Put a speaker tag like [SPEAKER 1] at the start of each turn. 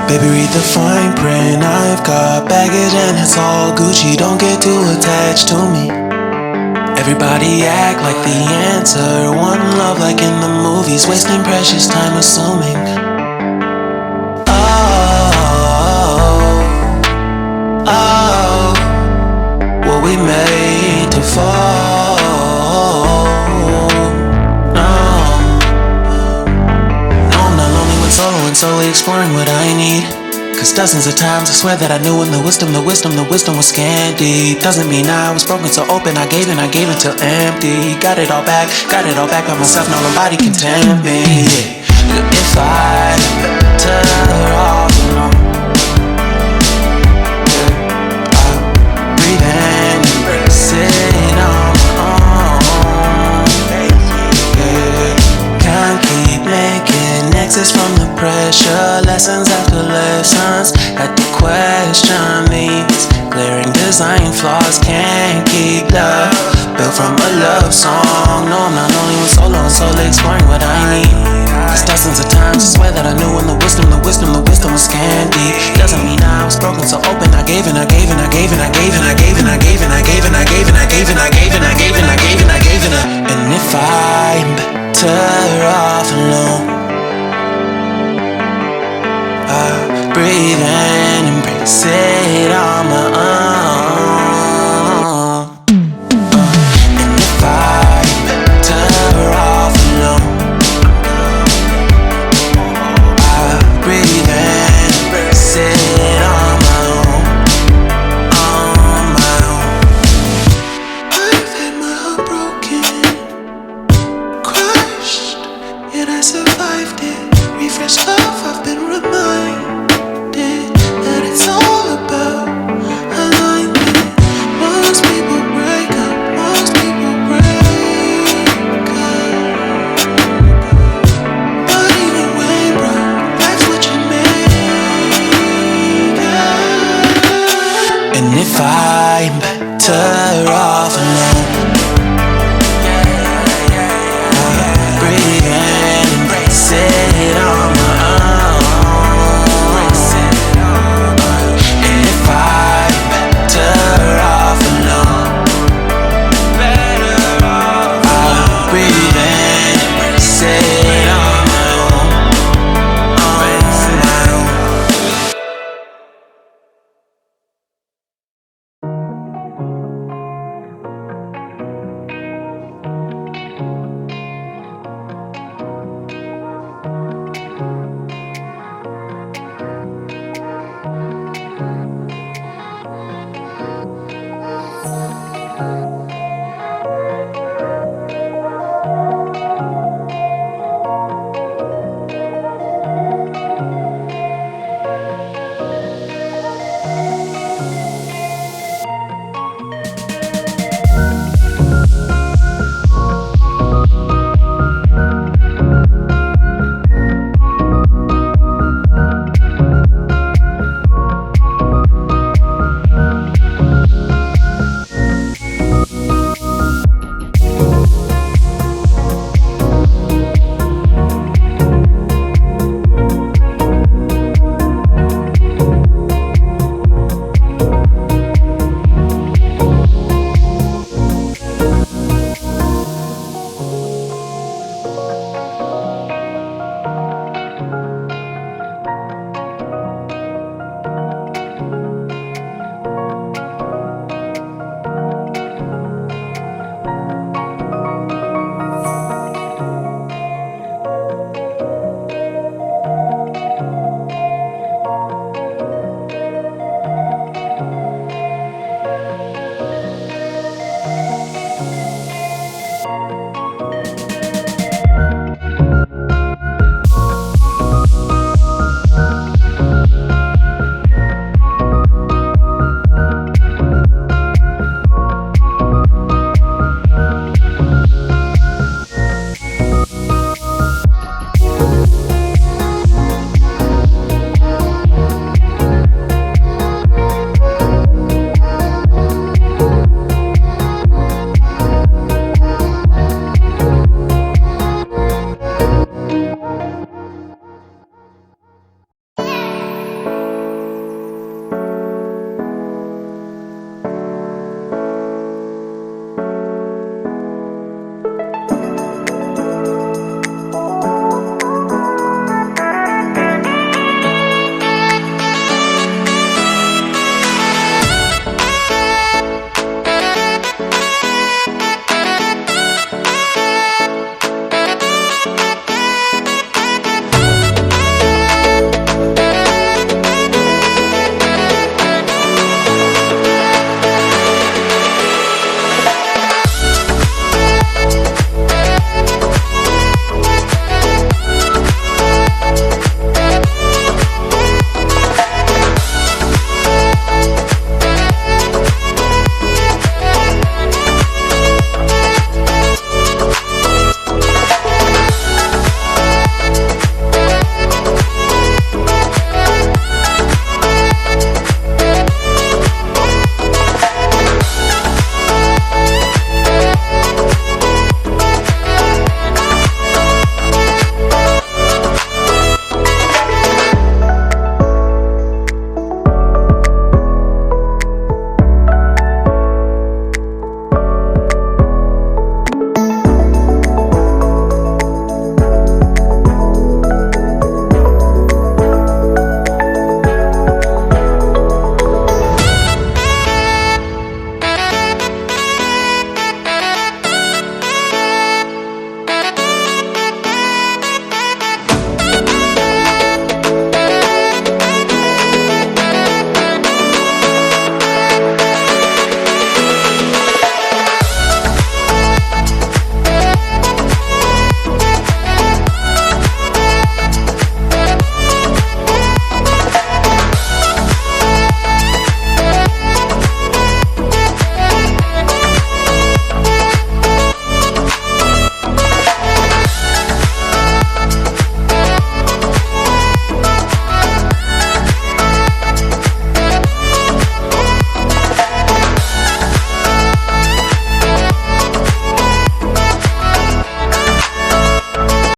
[SPEAKER 1] Baby, read the fine print. I've got baggage and it's all Gucci. Don't get too attached to me. Everybody act like the answer. One love like in the movies. Wasting precious time assuming. Oh, were we made to fall? No, I'm not lonely when solo and solely exploring what I need. Cause dozens of times I swear that I knew when the wisdom was scanty. Doesn't mean I was broken so open, I gave till empty. Got it all back by myself, now nobody can tempt me. If I better off alone, breathe in, embrace it on my own. Can't keep making exits from the pressure. Lessons after lessons, had to question these glaring design flaws. Can't keep love built from a love song. No, I'm not only with solo and solely exploring what I need. Cause dozens of times I swear that I knew when the wisdom was scanty. Doesn't mean I was broken so open, I gave and I gave and I gave and I gave and I gave and I gave and I gave and I gave and I gave and I gave and I gave and I gave and I gave and I. And if I'm better off alone, breathe in, embrace it on my own. And if I'm better off alone, breathe in, embrace it on my own, on my own. I've had my heart broken, crushed, yet I survived it. Refresh love.